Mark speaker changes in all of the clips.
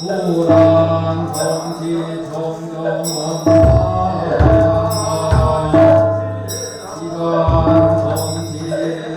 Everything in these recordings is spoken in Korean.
Speaker 1: 부란 성지 정정원 이관 성지사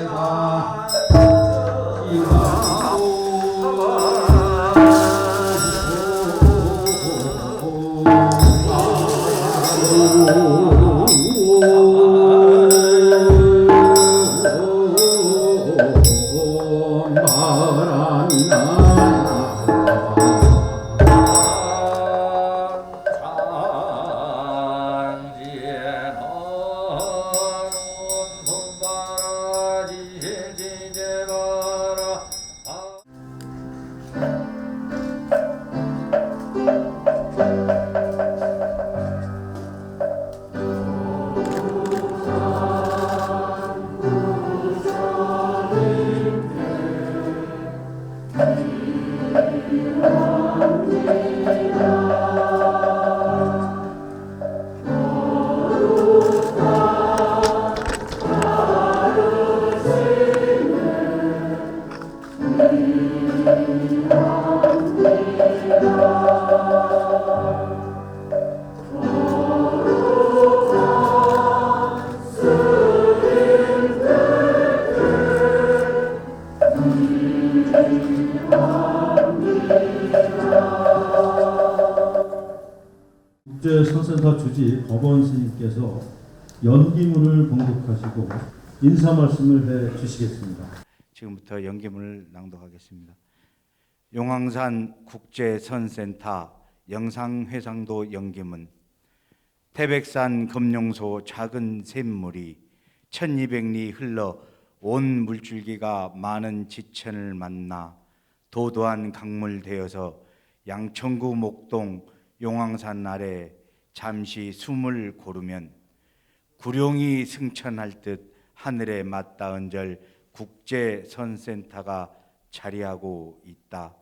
Speaker 2: 국제선센터 주지 법원 스님께서 연기문을 봉독하시고 인사 말씀을 해 주시겠습니다.
Speaker 3: 지금부터 연기문을 낭독하겠습니다. 용왕산 국제선센터 영상회상도 연기문. 태백산 금룡소 작은 샘물이 1200리 흘러 온 물줄기가 많은 지천을 만나 도도한 강물 되어서 양천구 목동 용왕산 아래 잠시 숨을 고르면 구룡이 승천할 듯 하늘에 맞닿은절 국제선센터가 자리하고 있다.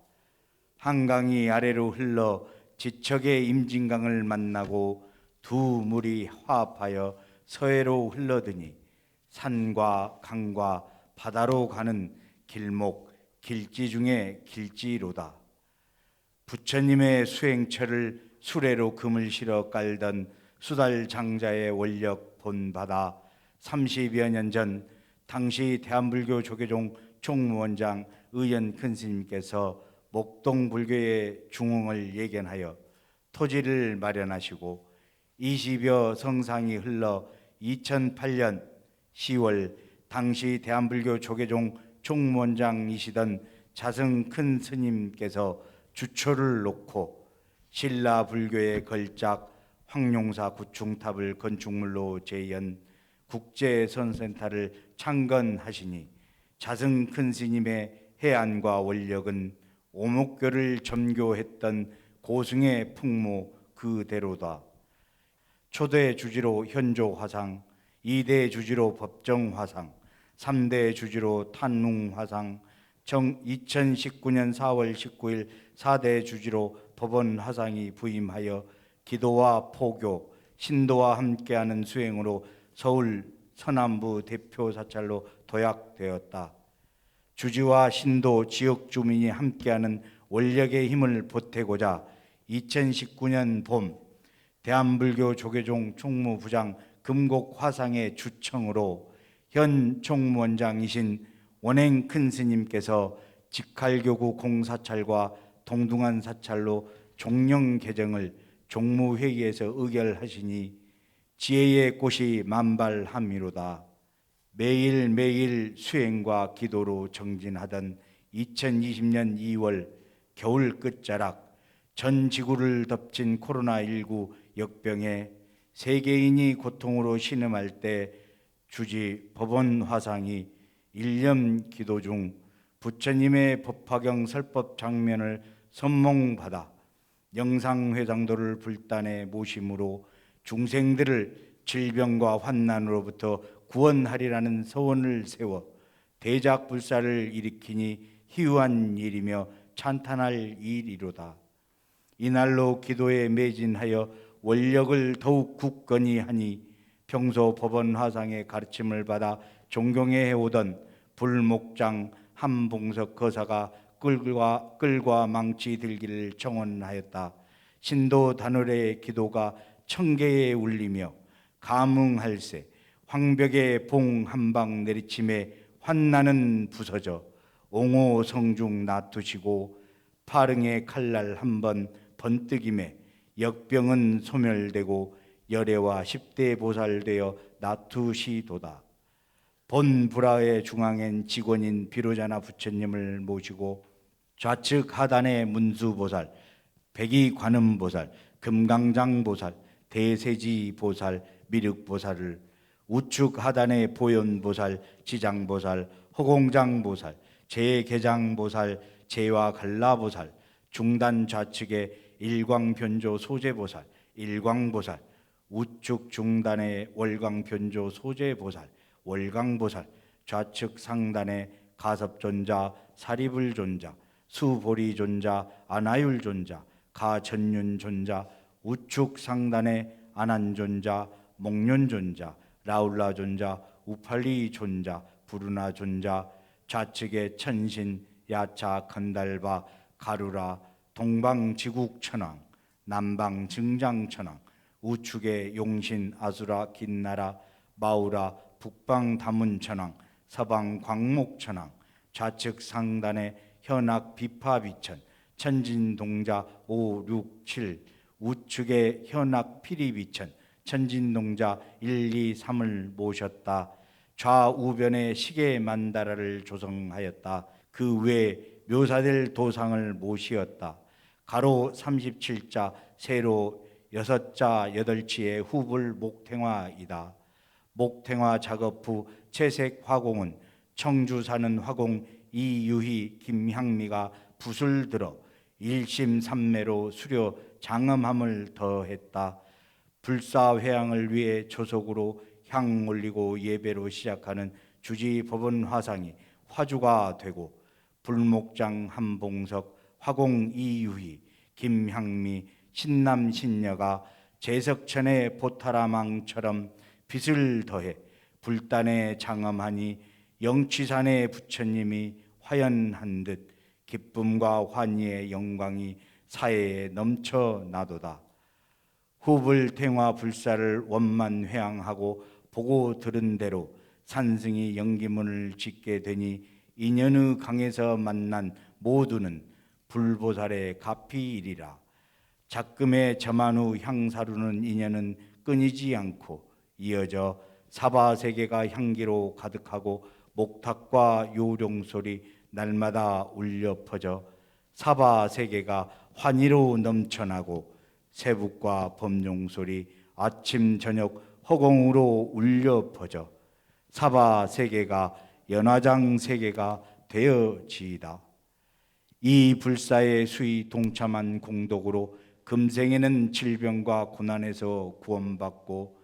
Speaker 3: 한강이 아래로 흘러 지척의 임진강을 만나고 두 물이 화합하여 서해로 흘러드니 산과 강과 바다로 가는 길목 길지 중에 길지로다. 부처님의 수행처를 수레로 금을 실어 깔던 수달 장자의 원력 본받아 30여 년 전 당시 대한불교 조계종 총무원장 의연 큰스님께서 목동 불교의 중흥을 예견하여 토지를 마련하시고 20여 성상이 흘러 2008년 10월 당시 대한불교 조계종 총무원장이시던 자승 큰 스님께서 주초를 놓고 신라 불교의 걸작 황룡사 구충탑을 건축물로 제연 국제선센터를 창건하시니 자승 큰 스님의 해안과 원력은 오목교를 점교했던 고승의 풍무 그대로다. 초대 주지로 현조 화상, 2대 주지로 법정 화상, 3대 주지로 탄웅 화상, 2019년 4월 19일 4대 주지로 법원 화상이 부임하여 기도와 포교, 신도와 함께하는 수행으로 서울 서남부 대표 사찰로 도약되었다. 주지와 신도 지역 주민이 함께하는 원력의 힘을 보태고자 2019년 봄 대한불교 조계종 총무부장 금곡 화상의 주청으로 현 총무원장이신 원행 큰 스님께서 직할교구 공사찰과 동둥안 사찰로 종령 개정을 종무회의에서 의결하시니 지혜의 꽃이 만발함이로다. 매일매일 수행과 기도로 정진하던 2020년 2월 겨울 끝자락 전 지구를 덮친 코로나19 역병에 세계인이 고통으로 신음할 때 주지 법원 화상이 일념 기도 중 부처님의 법화경 설법 장면을 선몽받아 영상회상도를 불단에 모심으로 중생들을 질병과 환난으로부터 구원하리라는 서원을 세워 대작불사를 일으키니 희유한 일이며 찬탄할 일이로다. 이날로 기도에 매진하여 원력을 더욱 굳건히 하니 평소 법원 화상의 가르침을 받아 존경해 오던 불목장 한봉석 거사가 끌과 망치 들기를 정언하였다. 신도 단월의 기도가 청개에 울리며 감흥할세. 황벽에 봉 한 방 내리침에 환나는 부서져 옹호 성중 놔두시고 파릉의 칼날 한 번 번뜩임에 역병은 소멸되고 열애와 10대 보살되어 놔두시도다. 본 불화의 중앙엔 직원인 비로자나 부처님을 모시고 좌측 하단에 문수보살, 백이관음보살, 금강장보살, 대세지보살, 미륵보살을, 우측 하단에 보현보살, 지장보살, 허공장보살, 제개장보살, 제와갈라보살, 중단 좌측에 일광변조 소제보살, 일광보살, 우측 중단에 월광변조 소제보살, 월광보살, 좌측 상단에 가섭존자, 사리불존자, 수보리존자, 아나율존자, 가전륜존자, 우측 상단에 아난존자, 목련존자, 라울라존자, 우팔리존자, 부르나존자, 좌측에 천신, 야차, 건달바, 가루라, 동방지국천왕, 남방증장천왕, 우측에 용신, 아수라, 긴나라, 마우라, 북방다문천왕, 서방광목천왕, 좌측 상단에 현악 비파비천, 천진동자 5, 6, 7, 우측에 현악 피리비천, 천진동자 1, 2, 3을 모셨다. 좌우변에 시계 만다라를 조성하였다. 그 외에 묘사될 도상을 모시었다. 가로 37자, 세로 6자 8치의 후불 목탱화이다. 목탱화 작업 후 채색 화공은 청주 사는 화공 이유희, 김향미가 붓을 들어 일심삼매로 수료 장엄함을 더했다. 불사회양을 위해 조속으로 향 올리고 예배로 시작하는 주지법원 화상이 화주가 되고 불목장 한봉석, 화공 이유희, 김향미, 신남 신녀가 제석천의 보타라망처럼 빛을 더해 불단에 장엄하니 영취산의 부처님이 화연한 듯 기쁨과 환희의 영광이 사회에 넘쳐나도다. 후불탱화 불사를 원만 회양하고 보고 들은 대로 산승이 영기문을 짓게 되니 인연의 강에서 만난 모두는 불보살의 가피이리라. 작금의 점한 후 향사루는 인연은 끊이지 않고 이어져 사바세계가 향기로 가득하고 목탁과 요룡소리 날마다 울려 퍼져 사바세계가 환희로 넘쳐나고 세북과 범용소리 아침 저녁 허공으로 울려 퍼져 사바세계가 연화장세계가 되어지이다. 이 불사의 수위 동참한 공덕으로 금생에는 질병과 고난에서 구원받고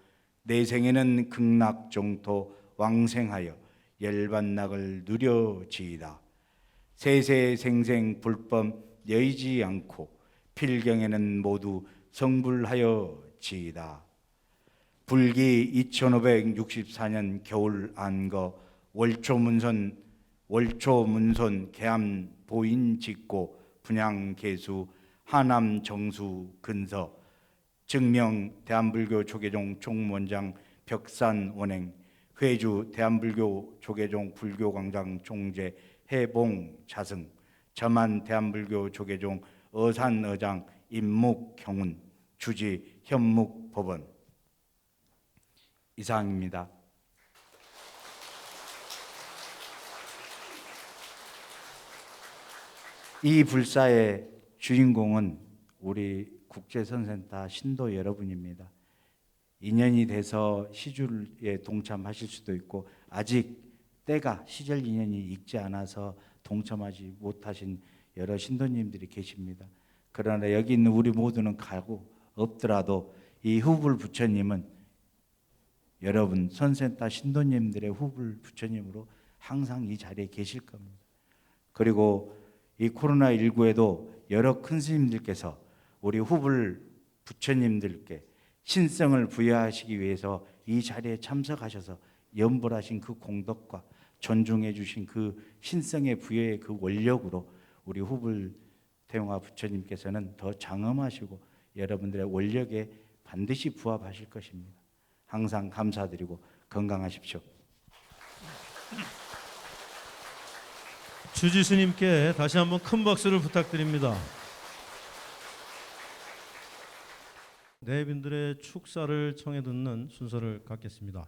Speaker 3: 내생에는 극락정토 왕생하여 열반락을 누려지이다. 세세생생 불법 여의지 않고 필경에는 모두 성불하여지이다. 불기 2564년 겨울 안거 월초문손 계암 보인 짓고 분양계수 하남 정수 근서 증명 대한불교 조계종 총무원장 벽산 원행 회주 대한불교 조계종 불교광장 총재 해봉 자승 점안 대한불교 조계종 어산의장 임묵 경운 주지 현묵 법원 이상입니다. 이 불사의 주인공은 우리 국제선센터 신도 여러분입니다. 인연이 돼서 시주에 동참하실 수도 있고 아직 때가 시절 인연이 익지 않아서 동참하지 못하신 여러 신도님들이 계십니다. 그러나 여기 있는 우리 모두는 가고 없더라도 이 후불 부처님은 여러분 선센터 신도님들의 후불 부처님으로 항상 이 자리에 계실 겁니다. 그리고 이 코로나19에도 여러 큰 스님들께서 우리 후불 부처님들께 신성을 부여하시기 위해서 이 자리에 참석하셔서 연불하신 그 공덕과 존중해 주신 그 신성의 부여의 그 원력으로 우리 후불태영화 부처님께서는 더 장엄하시고 여러분들의 원력에 반드시 부합하실 것입니다. 항상 감사드리고 건강하십시오.
Speaker 2: 주지스님께 다시 한번 큰 박수를 부탁드립니다. 내빈들의 축사를 청해 듣는 순서를 갖겠습니다.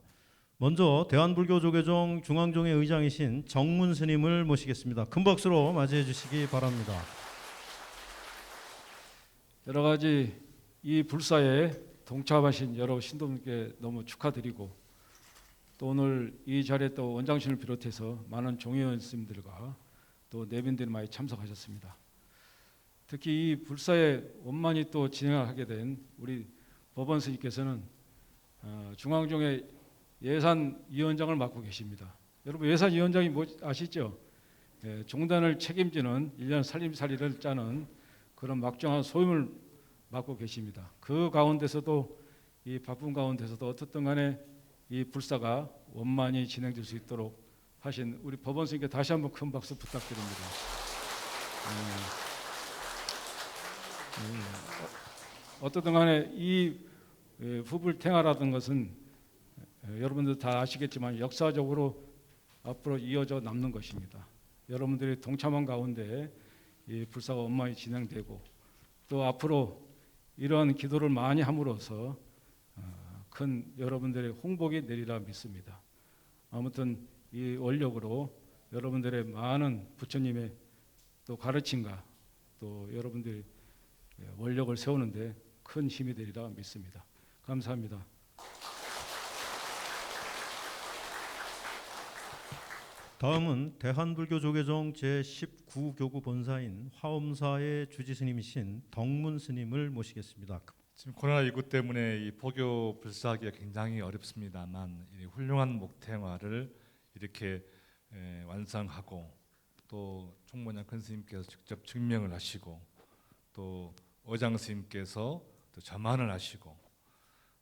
Speaker 2: 먼저 대한불교조계종 중앙종회 의장이신 정문 스님을 모시겠습니다. 큰 박수로 맞이해 주시기 바랍니다.
Speaker 4: 여러 가지 이 불사에 동참하신 여러 신도분께 너무 축하드리고, 또 오늘 이 자리에 또 원장신을 비롯해서 많은 종회원 스님들과 또 내빈들이 많이 참석하셨습니다. 특히 이 불사에 원만히 또 진행을 하게 된 우리 법원 스님께서는 중앙종회 예산위원장을 맡고 계십니다. 여러분, 예산위원장이 뭐 아시죠? 종단을 책임지는 1년 살림살이를 짜는 그런 막중한 소임을 맡고 계십니다. 그 가운데서도, 이 바쁜 가운데서도 어떻든 간에 이 불사가 원만히 진행될 수 있도록 하신 우리 법원 스님께 다시 한번 큰 박수 부탁드립니다. 어떻든 간에 이 후불탱화라는 것은 여러분들 다 아시겠지만 역사적으로 앞으로 이어져 남는 것입니다. 여러분들이 동참한 가운데 이 불사가 원만히 진행되고, 또 앞으로 이러한 기도를 많이 함으로써 큰 여러분들의 홍복이 내리라 믿습니다. 아무튼 이 원력으로 여러분들의 많은 부처님의 또 가르침과 또 여러분들의 원력을 세우는데 큰 힘이 되리라 믿습니다. 감사합니다.
Speaker 2: 다음은 대한불교조계종 제19교구 본사인 화엄사의 주지스님이신 덕문 스님을 모시겠습니다.
Speaker 5: 지금 코로나19 때문에 이 포교 불사하기가 굉장히 어렵습니다만, 이 훌륭한 목탱화를 이렇게 완성하고, 또 총무장 큰 스님께서 직접 증명을 하시고, 또 어장 스님께서 또 점안을 하시고,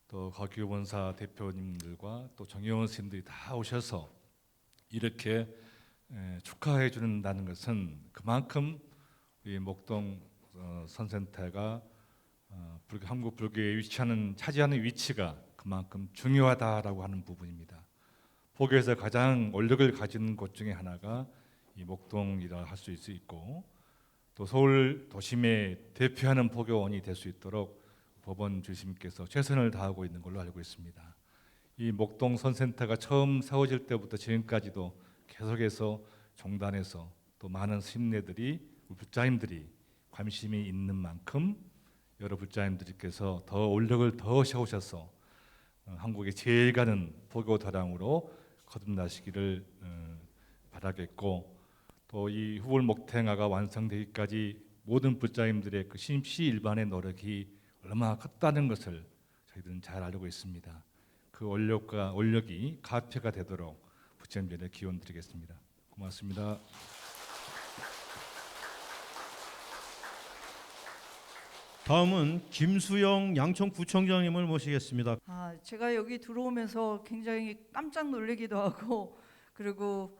Speaker 5: 또 거기 본사 대표님들과 또 정의원 스님들이 다 오셔서 이렇게 축하해 준다는 것은 그만큼 이 목동 선센터가 한국 불교에 차지하는 위치가 그만큼 중요하다라고 하는 부분입니다. 포교에서 가장 원력을 가진 곳 중에 하나가 이 목동이라 할 수 있고, 또 서울 도심에 대표하는 포교원이 될 수 있도록 법원 주심께서 최선을 다하고 있는 걸로 알고 있습니다. 이 목동 선센터가 처음 세워질 때부터 지금까지도 계속해서 종단에서 또 많은 스님네들이, 불자님들이 관심이 있는 만큼 여러 불자님들께서 더 원력을 더 세우셔서 한국의 제일 가는 포교 다랑으로 거듭나시기를 바라겠고, 또 이 후불 목탱화가 완성되기까지 모든 불자님들의 그 심시일반의 노력이 얼마나 컸다는 것을 저희들은 잘 알고 있습니다. 그 원력이 가표가 되도록 부처님께 기원 드리겠습니다. 고맙습니다.
Speaker 2: 다음은 김수영 양천구청장님을 모시겠습니다.
Speaker 6: 제가 여기 들어오면서 굉장히 깜짝 놀라기도 하고, 그리고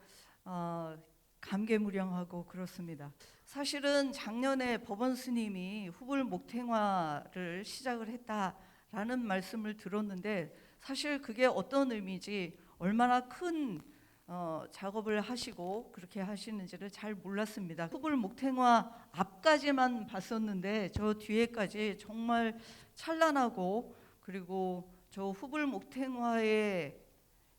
Speaker 6: 감개무량하고 그렇습니다. 사실은 작년에 법원 스님이 후불 목탱화를 시작을 했다라는 말씀을 들었는데, 사실 그게 어떤 의미인지, 얼마나 큰 작업을 하시고 그렇게 하시는지를 잘 몰랐습니다. 후불 목탱화 앞까지만 봤었는데 저 뒤에까지 정말 찬란하고, 그리고 저 후불 목탱화에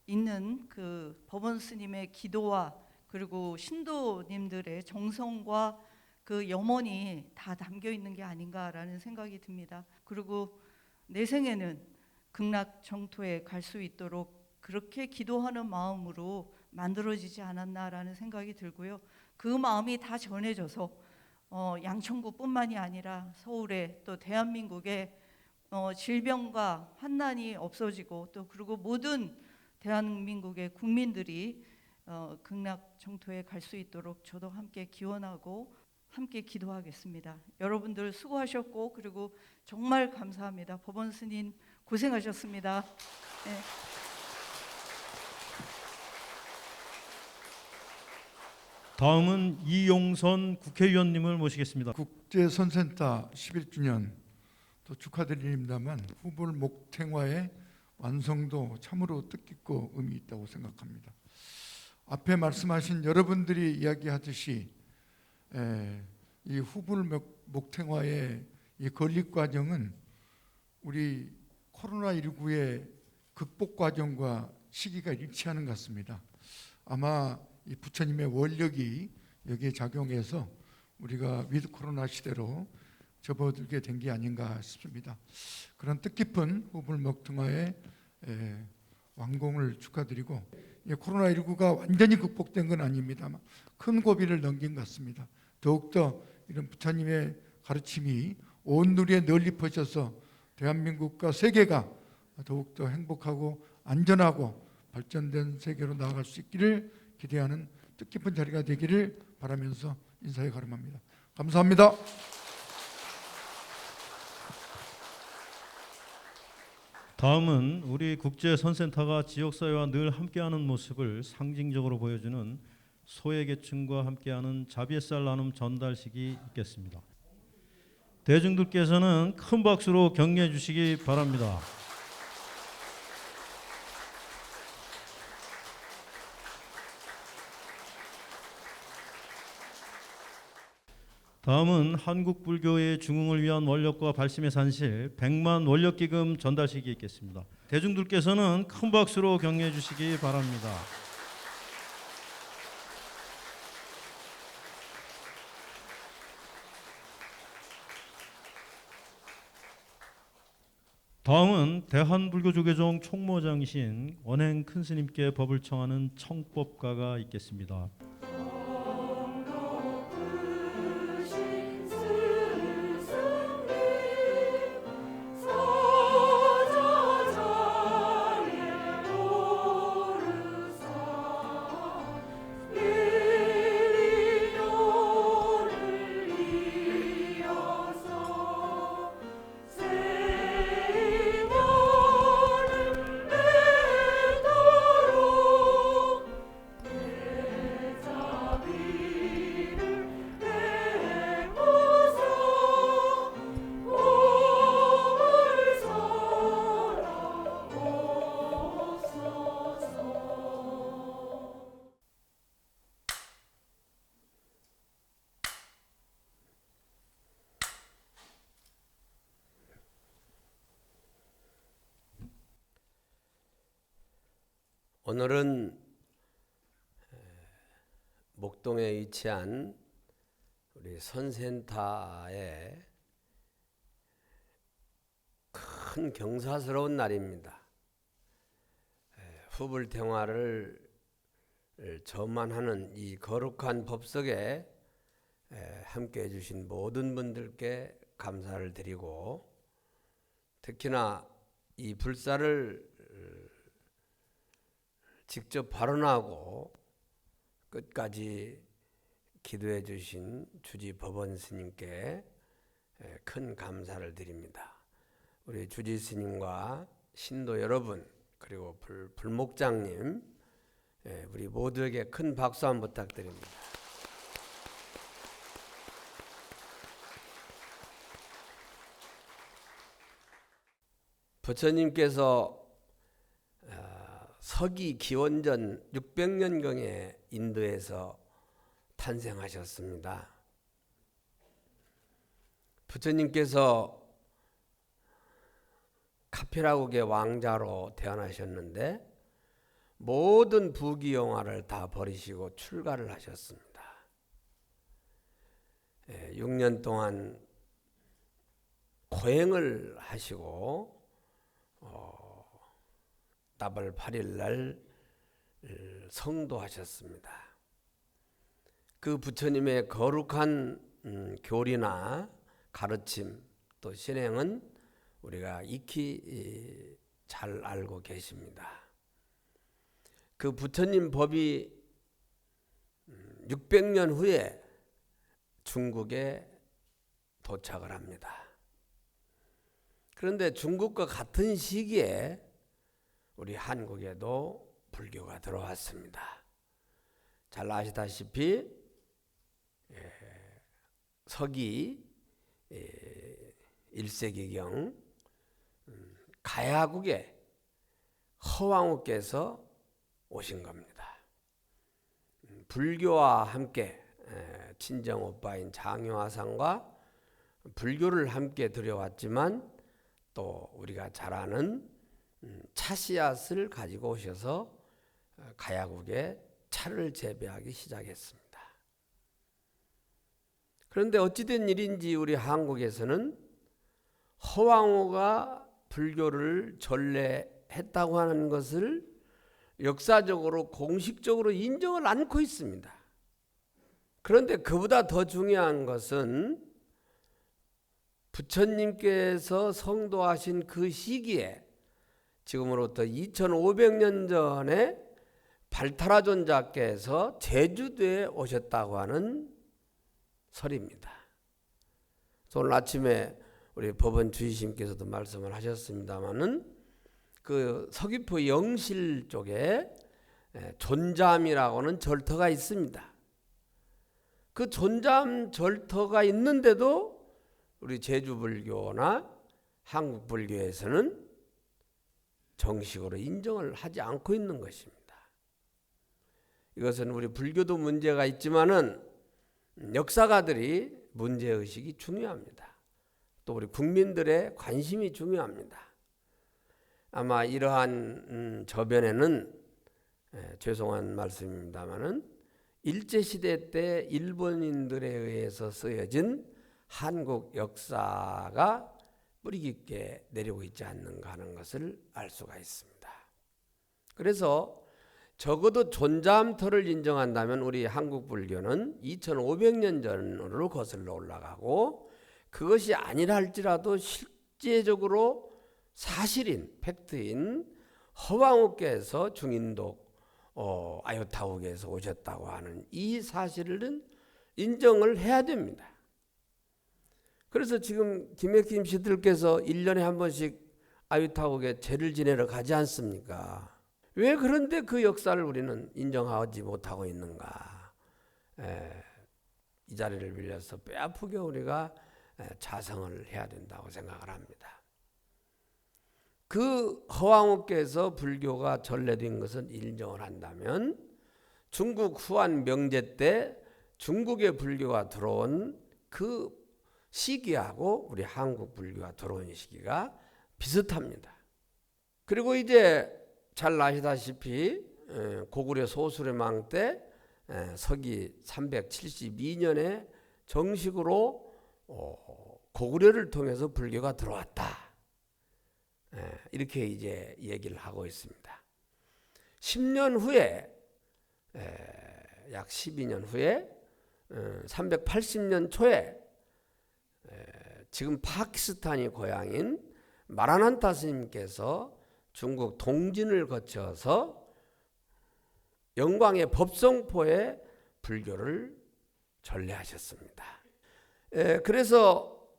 Speaker 6: 있는 그 법원 스님의 기도와 그리고 신도님들의 정성과 그 염원이 다 담겨 있는 게 아닌가라는 생각이 듭니다. 그리고 내 생에는 극락 정토에 갈 수 있도록 그렇게 기도하는 마음으로 만들어지지 않았나라는 생각이 들고요. 그 마음이 다 전해져서 양천구뿐만이 아니라 서울에, 또 대한민국에 질병과 환난이 없어지고, 또 그리고 모든 대한민국의 국민들이 극락 정토에 갈 수 있도록 저도 함께 기원하고 함께 기도하겠습니다. 여러분들 수고하셨고, 그리고 정말 감사합니다. 법원 스님 고생하셨습니다. 네.
Speaker 2: 다음은 이용선 국회의원님을 모시겠습니다.
Speaker 7: 국제선센터 11주년 또 축하드립니다만 후불 목탱화의 완성도 참으로 뜻깊고 의미 있다고 생각합니다. 앞에 말씀하신 여러분들이 이야기하듯이 이 후불 목탱화의 이 건립 과정은 우리 코로나19의 극복 과정과 시기가 일치하는 것 같습니다. 아마 이 부처님의 원력이 여기에 작용해서 우리가 위드 코로나 시대로 접어들게 된 게 아닌가 싶습니다. 그런 뜻깊은 후불 목탱화의 완공을 축하드리고, 코로나19가 완전히 극복된 건 아닙니다만 큰 고비를 넘긴 것 같습니다. 더욱더 이런 부처님의 가르침이 온 누리에 널리 퍼져서 대한민국과 세계가 더욱더 행복하고 안전하고 발전된 세계로 나아갈 수 있기를 기대하는 뜻깊은 자리가 되기를 바라면서 인사에 가름합니다. 감사합니다.
Speaker 2: 다음은 우리 국제선센터가 지역사회와 늘 함께하는 모습을 상징적으로 보여주는 소외계층과 함께하는 자비의 나눔 전달식이 있겠습니다. 대중들께서는 큰 박수로 격려해 주시기 바랍니다. 다음은 한국불교의 중흥을 위한 원력과 발심의 산실 100만 원력기금 전달식이 있겠습니다. 대중들께서는 큰 박수로 격려해 주시기 바랍니다. 다음은 대한불교조계종 총무장이신 원행 큰스님께 법을 청하는 청법가가 있겠습니다.
Speaker 8: 오늘은 목동에 위치한 우리 선센터의 큰 경사스러운 날입니다. 후불탱화를 전만하는 이 거룩한 법석에 함께해 주신 모든 분들께 감사를 드리고, 특히나 이 불사를 직접 발언하고 끝까지 기도해 주신 주지 법원 스님께 큰 감사를 드립니다. 우리 주지 스님과 신도 여러분, 그리고 불목장님, 우리 모두에게 큰 박수 한번 부탁드립니다. 부처님께서 서기 기원전 600년경에 인도에서 탄생하셨습니다. 부처님께서 카피라국의 왕자로 태어나셨는데 모든 부귀영화를 다 버리시고 출가를 하셨습니다. 6년 동안 고행을 하시고 답을 8일 날 성도하셨습니다. 그 부처님의 거룩한 교리나 가르침 또 신행은 우리가 익히 잘 알고 계십니다. 그 부처님 법이 600년 후에 중국에 도착을 합니다. 그런데 중국과 같은 시기에 우리 한국에도 불교가 들어왔습니다. 잘 아시다시피 서기 1세기경 가야국의 허왕후께서 오신 겁니다. 불교와 함께 친정 오빠인 장효화상과 불교를 함께 들여왔지만 또 우리가 잘 아는 차씨앗을 가지고 오셔서 가야국에 차를 재배하기 시작했습니다. 그런데 어찌된 일인지 우리 한국에서는 허왕후가 불교를 전래했다고 하는 것을 역사적으로 공식적으로 인정을 않고 있습니다. 그런데 그보다 더 중요한 것은 부처님께서 성도하신 그 시기에 지금으로부터 2500년 전에 발타라존자께서 제주도에 오셨다고 하는 설입니다. 오늘 아침에 우리 법원 주의심께서도 말씀을 하셨습니다마는 그 서귀포 영실 쪽에 존잠이라고 하는 절터가 있습니다. 그 존잠 절터가 있는데도 우리 제주불교나 한국불교에서는 정식으로 인정을 하지 않고 있는 것입니다. 이것은 우리 불교도 문제가 있지만은 역사가들이 문제의식이 중요합니다. 또 우리 국민들의 관심이 중요합니다. 아마 이러한 저변에는 죄송한 말씀입니다마는 일제시대 때 일본인들에 의해서 쓰여진 한국 역사가 뿌리 깊게 내리고 있지 않는가 하는 것을 알 수가 있습니다. 그래서 적어도 존잠터를 인정한다면 우리 한국 불교는 2500년 전으로 거슬러 올라가고, 그것이 아니라 할지라도 실제적으로 사실인 팩트인 허왕후께서 중인도 아유타국에서 오셨다고 하는 이 사실은 인정을 해야 됩니다. 그래서 지금 김혁김 씨들께서 1년에 한 번씩 아유타국에 제를 지내러 가지 않습니까? 왜 그런데 그 역사를 우리는 인정하지 못하고 있는가? 이 자리를 빌려서 뼈아프게 우리가 자성을 해야 된다고 생각을 합니다. 그 허왕후께서 불교가 전래된 것은 인정을 한다면 중국 후한 명제 때 중국의 불교가 들어온 그 시기하고 우리 한국 불교가 들어온 시기가 비슷합니다. 그리고 이제 잘 아시다시피 고구려 소수레망 때 서기 372년에 정식으로 고구려를 통해서 불교가 들어왔다. 이렇게 이제 얘기를 하고 있습니다. 10년 후에 약 12년 후에 380년 초에 지금 파키스탄이 고향인 마라난타 스님께서 중국 동진을 거쳐서 영광의 법성포에 불교를 전래하셨습니다. 그래서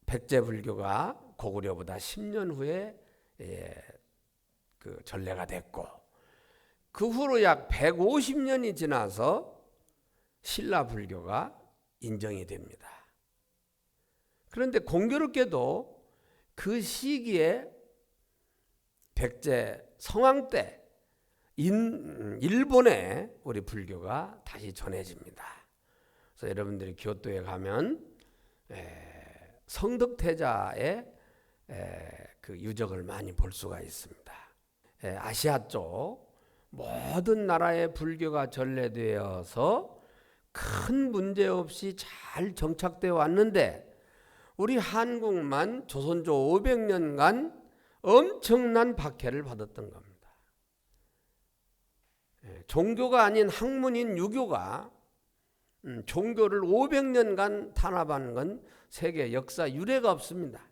Speaker 8: 백제불교가 고구려보다 10년 후에 그 전래가 됐고, 그 후로 약 150년이 지나서 신라불교가 인정이 됩니다. 그런데 공교롭게도 그 시기에 백제 성왕 때 일본에 우리 불교가 다시 전해집니다. 그래서 여러분들이 교토에 가면 성덕태자의 그 유적을 많이 볼 수가 있습니다. 아시아 쪽 모든 나라의 불교가 전래되어서 큰 문제 없이 잘 정착되어 왔는데 우리 한국만 조선조 500년간 엄청난 박해를 받았던 겁니다. 종교가 아닌 학문인 유교가 종교를 500년간 탄압하는 건 세계 역사 유례가 없습니다.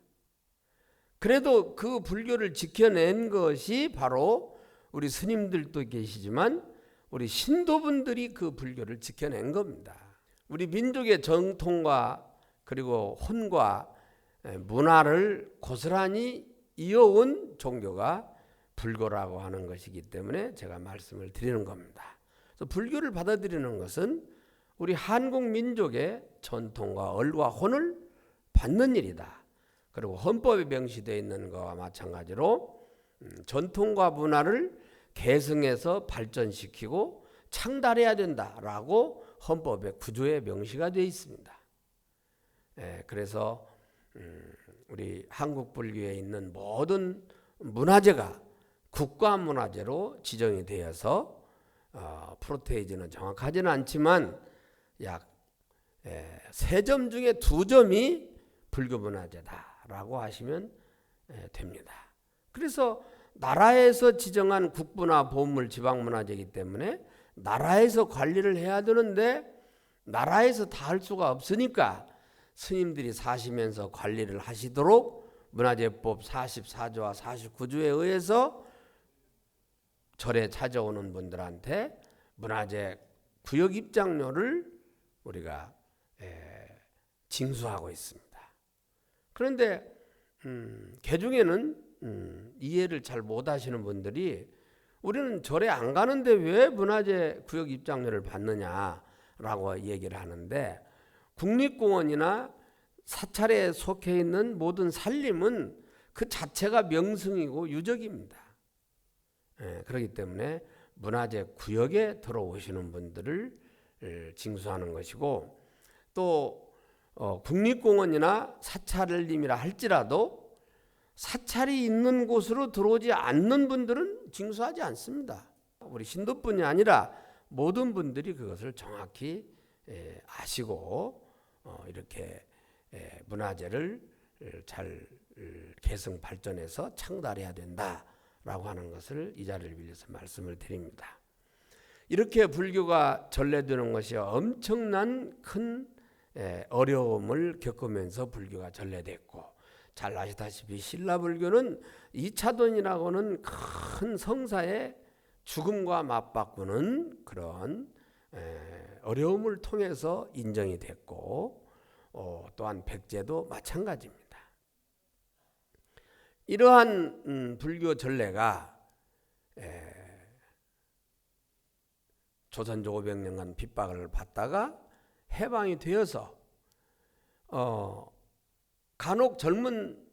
Speaker 8: 그래도 그 불교를 지켜낸 것이 바로 우리 스님들도 계시지만 우리 신도분들이 그 불교를 지켜낸 겁니다. 우리 민족의 정통과 그리고 혼과 문화를 고스란히 이어온 종교가 불교라고 하는 것이기 때문에 제가 말씀을 드리는 겁니다. 그래서 불교를 받아들이는 것은 우리 한국 민족의 전통과 얼과 혼을 받는 일이다. 그리고 헌법에 명시되어 있는 것과 마찬가지로 전통과 문화를 계승해서 발전시키고 창달해야 된다라고 헌법의 구조에 명시가 되어 있습니다. 그래서 우리 한국 불교에 있는 모든 문화재가 국가문화재로 지정이 되어서 프로테이지는 정확하지는 않지만 약 3점 중에 2점이 불교문화재다라고 하시면 됩니다. 그래서 나라에서 지정한 국부나 보물 지방문화재이기 때문에 나라에서 관리를 해야 되는데 나라에서 다 할 수가 없으니까 스님들이 사시면서 관리를 하시도록 문화재법 44조와 49조에 의해서 절에 찾아오는 분들한테 문화재 구역 입장료를 우리가 징수하고 있습니다. 그런데 개중에는 이해를 잘 못하시는 분들이 우리는 절에 안 가는데 왜 문화재 구역 입장료를 받느냐라고 얘기를 하는데, 국립공원이나 사찰에 속해 있는 모든 산림은 그 자체가 명승이고 유적입니다. 그렇기 때문에 문화재 구역에 들어오시는 분들을 징수하는 것이고, 또 국립공원이나 사찰림이라 할지라도 사찰이 있는 곳으로 들어오지 않는 분들은 징수하지 않습니다. 우리 신도뿐이 아니라 모든 분들이 그것을 정확히 아시고 이렇게 문화재를 잘 계승 발전해서 창달해야 된다라고 하는 것을 이 자리를 빌려서 말씀을 드립니다. 이렇게 불교가 전래되는 것이 엄청난 큰 어려움을 겪으면서 불교가 전래됐고, 잘 아시다시피 신라불교는 2차돈이라고는 큰 성사의 죽음과 맞바꾸는 그런 어려움을 통해서 인정이 됐고, 또한 백제도 마찬가지입니다. 이러한 불교 전례가 조선조 500년간 핍박을 받다가 해방이 되어서 간혹 젊은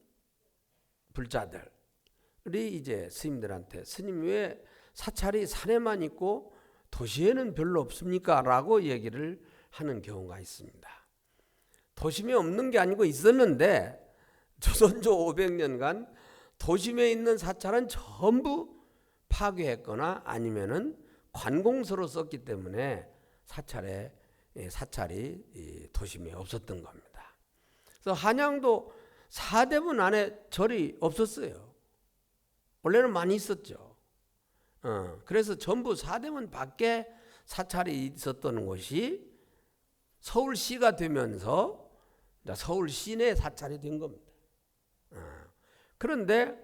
Speaker 8: 불자들이 이제 스님들한테 스님 왜 사찰이 산에만 있고 도시에는 별로 없습니까? 라고 얘기를 하는 경우가 있습니다. 도심에 없는 게 아니고 있었는데 조선조 500년간 도심에 있는 사찰은 전부 파괴했거나 아니면은 관공서로 썼기 때문에 사찰이 도심에 없었던 겁니다. 그래서 한양도 사대문 안에 절이 없었어요. 원래는 많이 있었죠. 그래서 전부 사대문 밖에 사찰이 있었던 곳이 서울시가 되면서 서울시 내 사찰이 된 겁니다. 그런데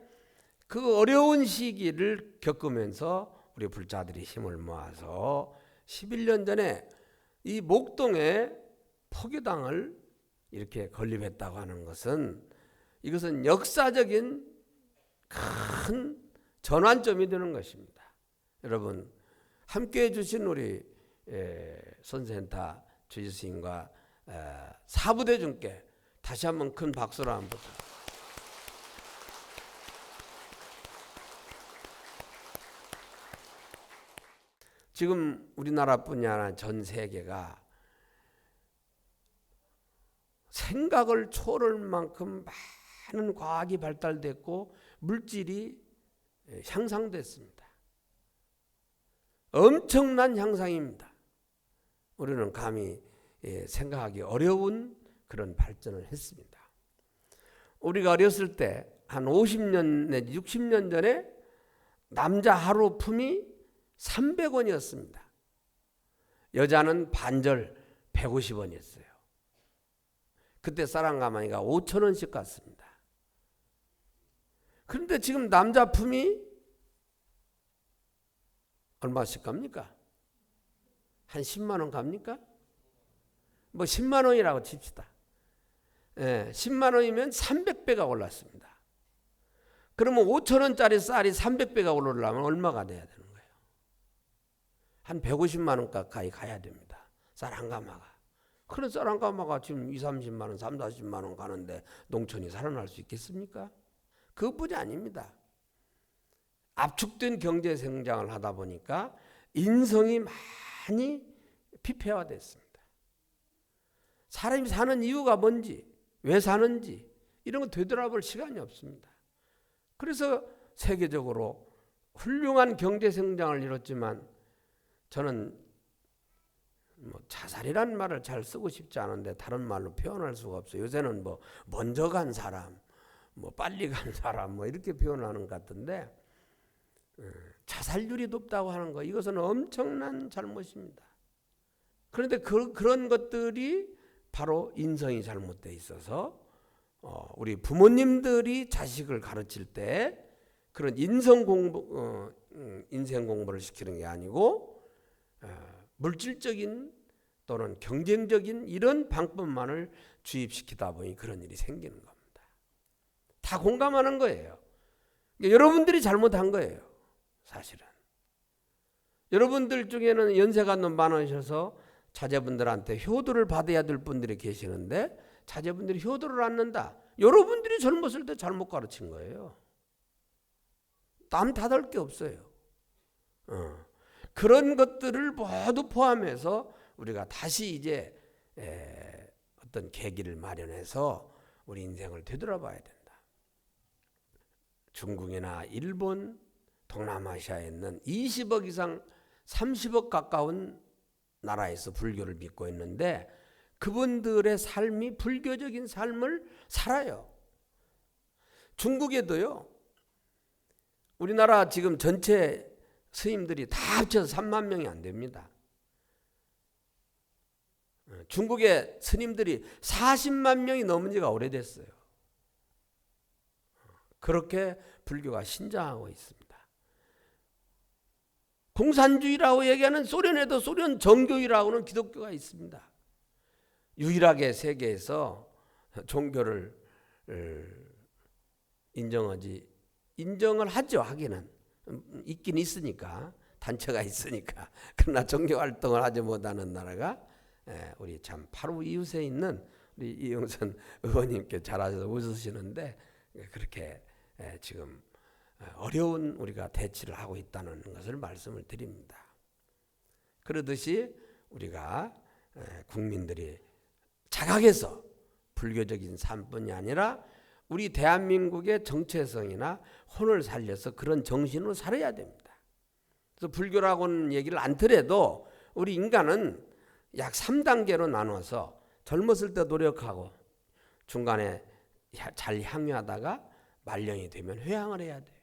Speaker 8: 그 어려운 시기를 겪으면서 우리 불자들이 힘을 모아서 11년 전에 이 목동에 포교당을 이렇게 건립했다고 하는 것은, 이것은 역사적인 큰 전환점이 되는 것입니다. 여러분 함께해 주신 우리 선센터 주지스님과 사부대중께 다시 한번 큰 박수를 한번 부탁드립니다. 지금 우리나라뿐이 아니라 전 세계가 생각을 초월할 만큼 많은 과학이 발달됐고 물질이 향상됐습니다. 엄청난 향상입니다. 우리는 감히 생각하기 어려운 그런 발전을 했습니다. 우리가 어렸을 때 한 50년 내지 60년 전에 남자 하루 품이 300원이었습니다. 여자는 반절 150원이었어요. 그때 쌀한가마니가 5,000원씩 갔습니다. 그런데 지금 남자 품이 얼마씩 갑니까? 한 10만 원 갑니까? 뭐 10만 원이라고 칩시다. 10만 원이면 300배가 올랐습니다. 그러면 5,000원짜리 쌀이 300배가 오르려면 얼마가 돼야 되는 거예요? 한 150만 원 가까이 가야 됩니다. 쌀 한 가마가. 그런 쌀 한 가마가 지금 2, 30만 원, 3, 40만 원 가는데 농촌이 살아날 수 있겠습니까? 그것뿐이 아닙니다. 압축된 경제 성장을 하다 보니까 인성이 많이 피폐화됐습니다. 사람이 사는 이유가 뭔지, 왜 사는지 이런 거 되돌아볼 시간이 없습니다. 그래서 세계적으로 훌륭한 경제 성장을 이뤘지만 저는 자살이라는 말을 잘 쓰고 싶지 않은데 다른 말로 표현할 수가 없어요. 요새는 먼저 간 사람, 빨리 간 사람 이렇게 표현하는 것 같은데 자살률이 높다고 하는 거 이것은 엄청난 잘못입니다. 그런데 그런 것들이 바로 인성이 잘못되어 있어서 우리 부모님들이 자식을 가르칠 때 그런 인생 공부를 시키는 게 아니고 물질적인 또는 경쟁적인 이런 방법만을 주입시키다 보니 그런 일이 생기는 겁니다. 다 공감하는 거예요. 그러니까 여러분들이 잘못한 거예요. 사실은. 여러분들 중에는 연세가 너무 많으셔서 자제분들한테 효도를 받아야 될 분들이 계시는데 자제분들이 효도를 안 넣는다. 여러분들이 젊었을 때 잘못 가르친 거예요. 남 탓할 게 없어요. 그런 것들을 모두 포함해서 우리가 다시 이제 어떤 계기를 마련해서 우리 인생을 되돌아봐야 된다. 중국이나 일본, 동남아시아에 있는 20억 이상 30억 가까운 나라에서 불교를 믿고 있는데 그분들의 삶이 불교적인 삶을 살아요. 중국에도요. 우리나라 지금 전체 스님들이 다 합쳐서 3만 명이 안 됩니다. 중국의 스님들이 40만 명이 넘은 지가 오래됐어요. 그렇게 불교가 신장하고 있습니다. 공산주의라고 얘기하는 소련에도 소련 정교회라고는 기독교가 있습니다. 유일하게 세계에서 종교를 인정을 하죠. 하기는 있긴 있으니까 단체가 있으니까. 그러나 종교 활동을 하지 못하는 나라가 우리 참 바로 이웃에 있는 우리 이영선 의원님께 잘하셔서 웃으시는데 그렇게 지금 어려운 우리가 대치를 하고 있다는 것을 말씀을 드립니다. 그러듯이 우리가 국민들이 자각해서 불교적인 삶뿐이 아니라 우리 대한민국의 정체성이나 혼을 살려서 그런 정신으로 살아야 됩니다. 그래서 불교라고는 얘기를 안 들어도 우리 인간은 약 3단계로 나눠서 젊었을 때 노력하고 중간에 잘 향유하다가 말년이 되면 회향을 해야 돼요.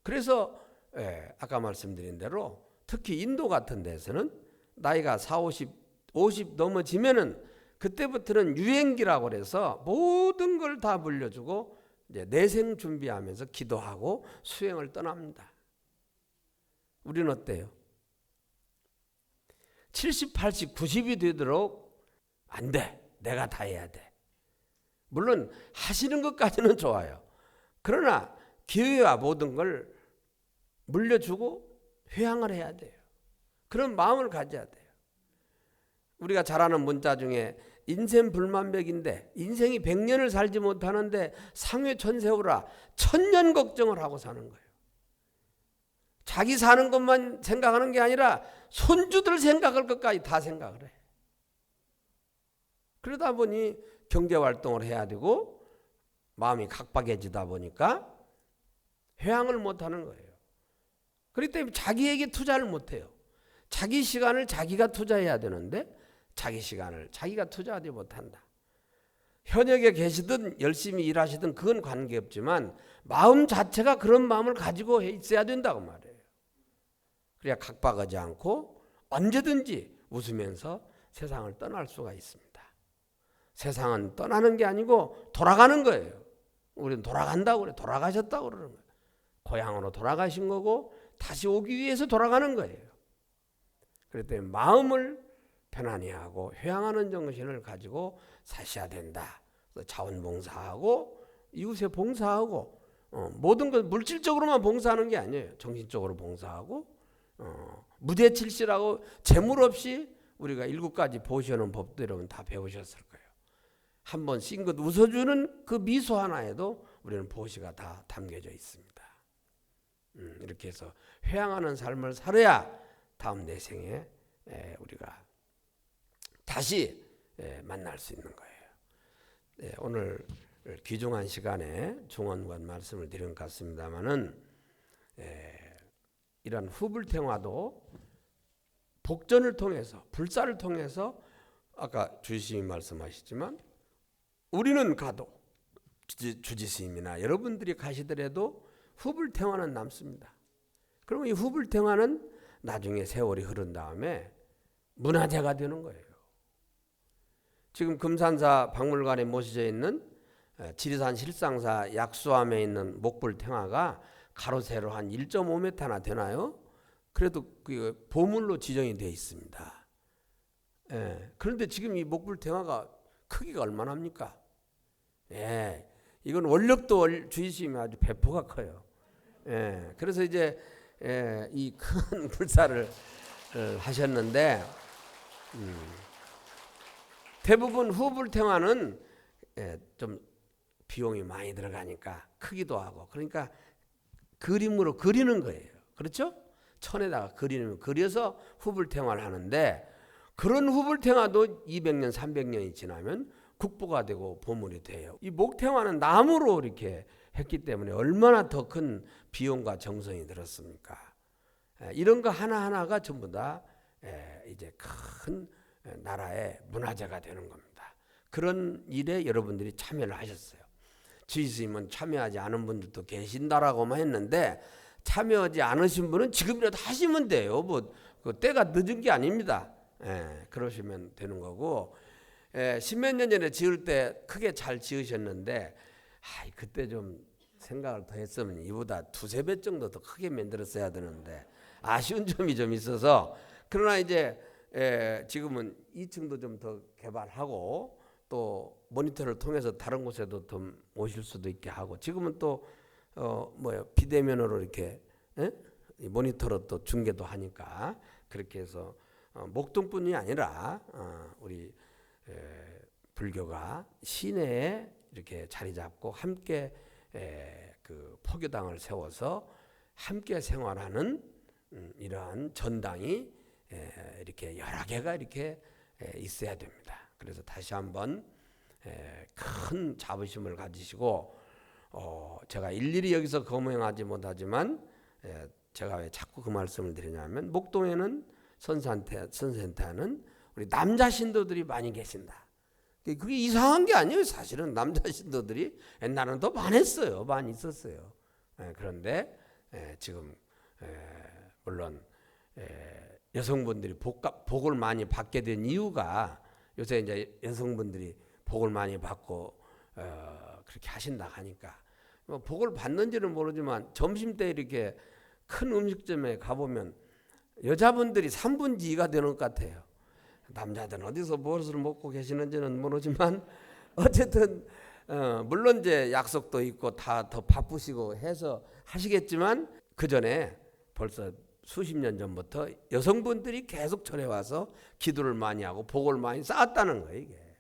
Speaker 8: 그래서 아까 말씀드린 대로 특히 인도 같은 데서는 나이가 50 넘어지면은 그때부터는 유행기라고 그래서 모든 걸 다 물려주고 이제 내생 준비하면서 기도하고 수행을 떠납니다. 우리는 어때요? 70, 80, 90이 되도록 안 돼. 내가 다 해야 돼. 물론 하시는 것까지는 좋아요. 그러나 기회와 모든 걸 물려주고 회향을 해야 돼요. 그런 마음을 가져야 돼요. 우리가 잘 아는 문자 중에 인생 불만백인데 인생이 100년을 살지 못하는데 상회 천세우라 1000년 걱정을 하고 사는 거예요. 자기 사는 것만 생각하는 게 아니라 손주들 생각할 것까지 다 생각을 해. 그러다 보니 경제활동을 해야 되고 마음이 각박해지다 보니까 회향을 못하는 거예요. 그렇기 때문에 자기에게 투자를 못해요. 자기 시간을 자기가 투자해야 되는데 자기 시간을 자기가 투자하지 못한다. 현역에 계시든 열심히 일하시든 그건 관계없지만 마음 자체가 그런 마음을 가지고 있어야 된다고 말해요. 그래야 각박하지 않고 언제든지 웃으면서 세상을 떠날 수가 있습니다. 세상은 떠나는 게 아니고 돌아가는 거예요. 우리는 돌아간다고 그래. 돌아가셨다고 그러는 거예요. 고향으로 돌아가신 거고 다시 오기 위해서 돌아가는 거예요. 그렇기 때문에 마음을 편안히 하고 회향하는 정신을 가지고 사셔야 된다. 자원봉사하고 이웃에 봉사하고 모든 것 물질적으로만 봉사하는 게 아니에요. 정신적으로 봉사하고 무대칠시라고 재물 없이 우리가 7가지 보시는 법도 여러분 다 배우셨을 거예요. 한번 싱긋 웃어주는 그 미소 하나에도 우리는 보시가 다 담겨져 있습니다. 이렇게 해서 회양하는 삶을 살아야 다음 내 생에 우리가 다시 만날 수 있는 거예요. 오늘 귀중한 시간에 중언관 말씀을 드린 것 같습니다만은 이런 후불탱화도 복전을 통해서 불사를 통해서 아까 주지스님이 말씀하셨지만 우리는 가도 주지스님이나 여러분들이 가시더라도 후불탱화는 남습니다. 그러면 이 후불탱화는 나중에 세월이 흐른 다음에 문화재가 되는 거예요. 지금 금산사 박물관에 모셔져 있는 지리산 실상사 약수암에 있는 목불탱화가 가로 세로 한 1.5m나 되나요? 그래도 그 보물로 지정이 되어 있습니다. 그런데 지금 이 목불탱화가 크기가 얼마나 합니까? 이건 원력도 주의심이 아주 배포가 커요. 그래서 이제 이 큰 불사를 하셨는데 대부분 후불탱화는 좀 비용이 많이 들어가니까 크기도 하고 그러니까 그림으로 그리는 거예요. 그렇죠? 천에다가 그려서 후불탱화를 하는데 그런 후불탱화도 200년, 300년이 지나면 국보가 되고 보물이 돼요. 이 목탱화는 나무로 이렇게 했기 때문에 얼마나 더 큰 비용과 정성이 들었습니까? 이런 거 하나하나가 전부 다 이제 큰 나라의 문화재가 되는 겁니다. 그런 일에 여러분들이 참여를 하셨어요. 주지스님은 참여하지 않은 분들도 계신다라고만 했는데 참여하지 않으신 분은 지금이라도 하시면 돼요. 뭐 그 때가 늦은 게 아닙니다. 그러시면 되는 거고 십몇 년 전에 지을 때 크게 잘 지으셨는데 그때 좀 생각을 더 했으면 이보다 2-3배 정도 더 크게 만들었어야 되는데 아쉬운 점이 좀 있어서 그러나 이제 지금은 2층도 좀 더 개발하고 또 모니터를 통해서 다른 곳에도 더 모실 수도 있게 하고 지금은 또 비대면으로 이렇게 모니터로 또 중계도 하니까 그렇게 해서 목동뿐이 아니라 우리 불교가 시내에 이렇게 자리 잡고 함께 그 포교당을 세워서 함께 생활하는 이러한 전당이 이렇게 여러 개가 이렇게 있어야 됩니다. 그래서 다시 한번 큰 자부심을 가지시고 제가 일일이 여기서 거명하지 못하지만 제가 왜 자꾸 그 말씀을 드리냐면 목동에는 선센터는 우리 남자 신도들이 많이 계신다. 그게 이상한 게 아니에요. 사실은 남자 신도들이 옛날에는 더 많았어요. 많이 있었어요. 그런데 지금 물론 여성분들이 복을 많이 받게 된 이유가 요새 이제 여성분들이 복을 많이 받고 그렇게 하신다 하니까 복을 받는지는 모르지만 점심때 이렇게 큰 음식점에 가보면 여자분들이 3분의 2가 되는 것 같아요. 남자들은 어디서 무엇을 먹고 계시는지는 모르지만 어쨌든 물론 이제 약속도 있고 다 더 바쁘시고 해서 하시겠지만 그 전에 벌써 수십 년 전부터 여성분들이 계속 절에 와서 기도를 많이 하고 복을 많이 쌓았다는 거예요 이게.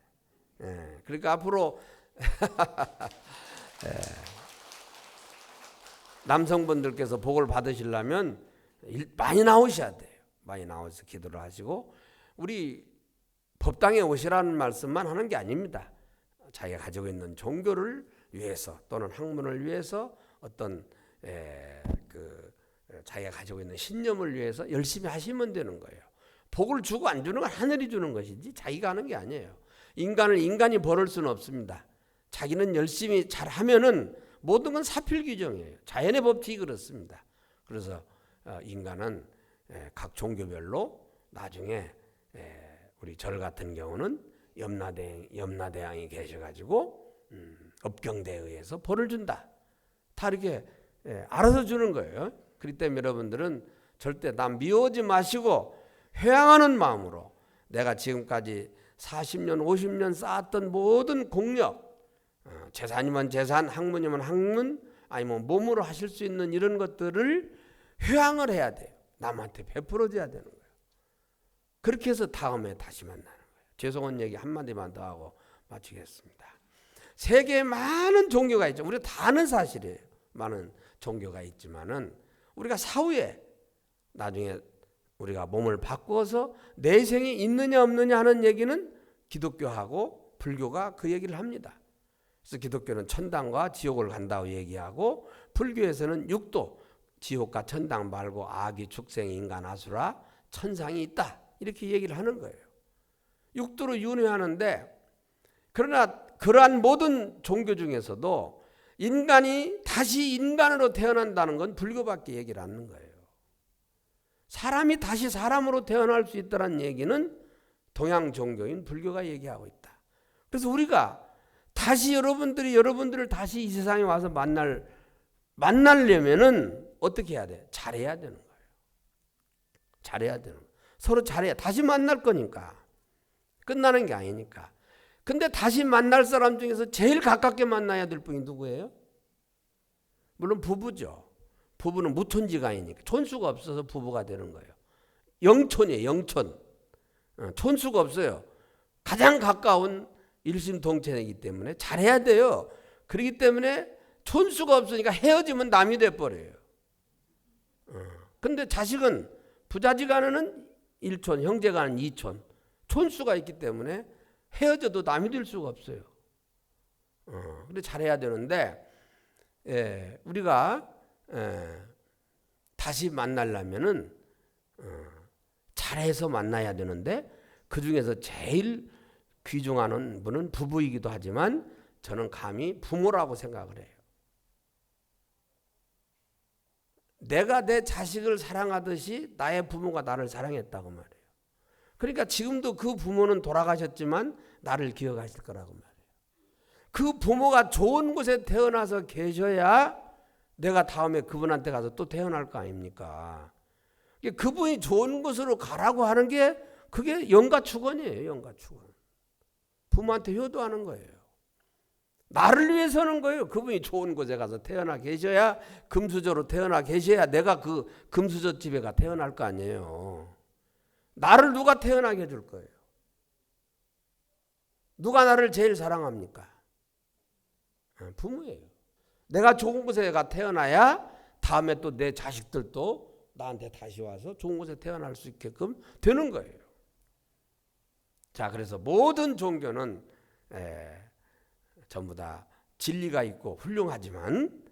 Speaker 8: 그러니까 앞으로 남성분들께서 복을 받으시려면 많이 나오셔야 돼요. 많이 나와서 기도를 하시고 우리 법당에 오시라는 말씀만 하는 게 아닙니다. 자기가 가지고 있는 종교를 위해서 또는 학문을 위해서 어떤 자기가 가지고 있는 신념을 위해서 열심히 하시면 되는 거예요. 복을 주고 안 주는 건 하늘이 주는 것이지 자기가 하는 게 아니에요. 인간이 벌을 수는 없습니다. 자기는 열심히 잘하면은 모든 건 사필규정이에요. 자연의 법칙이 그렇습니다. 그래서 인간은 각 종교별로 나중에 우리 절 같은 경우는 염라대왕이 계셔가지고 업경대에 의해서 벌을 준다. 다 이렇게 알아서 주는 거예요. 그렇기 때문에 여러분들은 절대 남 미워하지 마시고 회양하는 마음으로 내가 지금까지 40년, 50년 쌓았던 모든 공력, 재산이면 재산, 학문이면 학문, 아니면 몸으로 하실 수 있는 이런 것들을 회양을 해야 돼요. 남한테 베풀어줘야 되는 거예요. 그렇게 해서 다음에 다시 만나는 거예요. 죄송한 얘기 한마디만 더 하고 마치겠습니다. 세계에 많은 종교가 있죠. 우리가 다 아는 사실이에요. 많은 종교가 있지만은 우리가 사후에 나중에 우리가 몸을 바꾸어서 내생이 있느냐 없느냐 하는 얘기는 기독교하고 불교가 그 얘기를 합니다. 그래서 기독교는 천당과 지옥을 간다고 얘기하고 불교에서는 육도, 지옥과 천당 말고 아기, 축생, 인간, 아수라, 천상이 있다. 이렇게 얘기를 하는 거예요. 육도로 윤회하는데 그러나 그러한 모든 종교 중에서도 인간이 다시 인간으로 태어난다는 건 불교밖에 얘기를 안 하는 거예요. 사람이 다시 사람으로 태어날 수 있다는 얘기는 동양 종교인 불교가 얘기하고 있다. 그래서 우리가 다시 여러분들을 다시 이 세상에 와서 만나려면은 어떻게 해야 돼? 잘해야 되는 거예요. 잘해야 되는 거예요. 서로 잘해야 다시 만날 거니까. 끝나는 게 아니니까. 근데 다시 만날 사람 중에서 제일 가깝게 만나야 될 분이 누구예요? 물론 부부죠. 부부는 무촌지간이니까 촌수가 없어서 부부가 되는 거예요. 영촌이에요. 영촌. 촌수가 없어요. 가장 가까운 일심동체이기 때문에 잘해야 돼요. 그렇기 때문에 촌수가 없으니까 헤어지면 남이 돼버려요. 근데 자식은 부자지간은 1촌, 형제간은 2촌. 촌수가 있기 때문에 헤어져도 남이 될 수가 없어요. 근데 잘해야 되는데 우리가 다시 만나려면은 잘해서 만나야 되는데 그 중에서 제일 귀중한 분은 부부이기도 하지만 저는 감히 부모라고 생각을 해요. 내가 내 자식을 사랑하듯이 나의 부모가 나를 사랑했다고 말해요. 그러니까 지금도 그 부모는 돌아가셨지만 나를 기억하실 거라고 말해요. 그 부모가 좋은 곳에 태어나서 계셔야 내가 다음에 그분한테 가서 또 태어날 거 아닙니까? 그분이 좋은 곳으로 가라고 하는 게 그게 영가축원이에요. 영가축원. 부모한테 효도하는 거예요. 나를 위해서 하는 거예요. 그분이 좋은 곳에 가서 태어나 계셔야 금수저로 태어나 계셔야 내가 그 금수저 집에 가 태어날 거 아니에요. 나를 누가 태어나게 해줄 거예요? 누가 나를 제일 사랑합니까? 부모예요. 내가 좋은 곳에 가 태어나야 다음에 또 내 자식들도 나한테 다시 와서 좋은 곳에 태어날 수 있게끔 되는 거예요. 자, 그래서 모든 종교는 전부 다 진리가 있고 훌륭하지만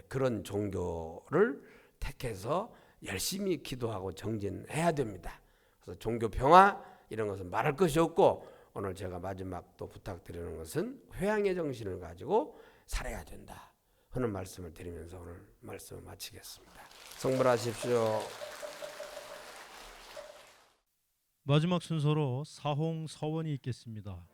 Speaker 8: 그런 종교를 택해서 열심히 기도하고 정진해야 됩니다. 그래서 종교 평화 이런 것은 말할 것이 없고 오늘 제가 마지막 또 부탁드리는 것은 회양의 정신을 가지고 살아야 된다 하는 말씀을 드리면서 오늘 말씀을 마치겠습니다. 성불하십시오.
Speaker 2: 마지막 순서로 사홍 서원이 있겠습니다.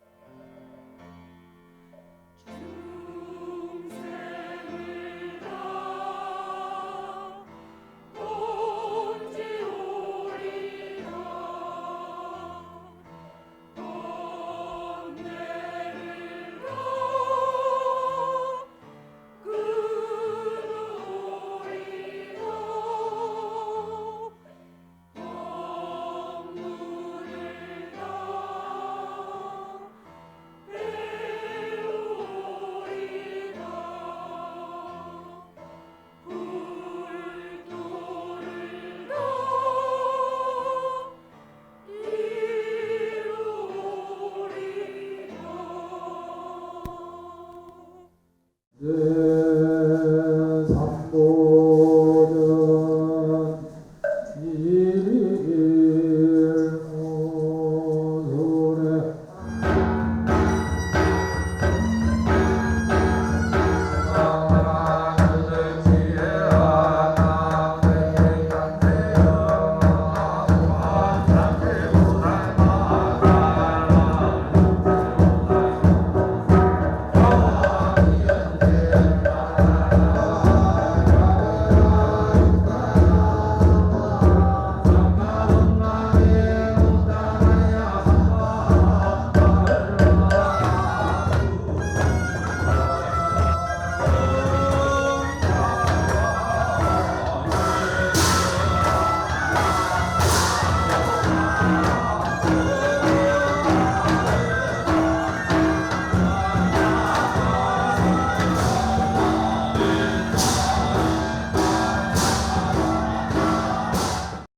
Speaker 1: 네.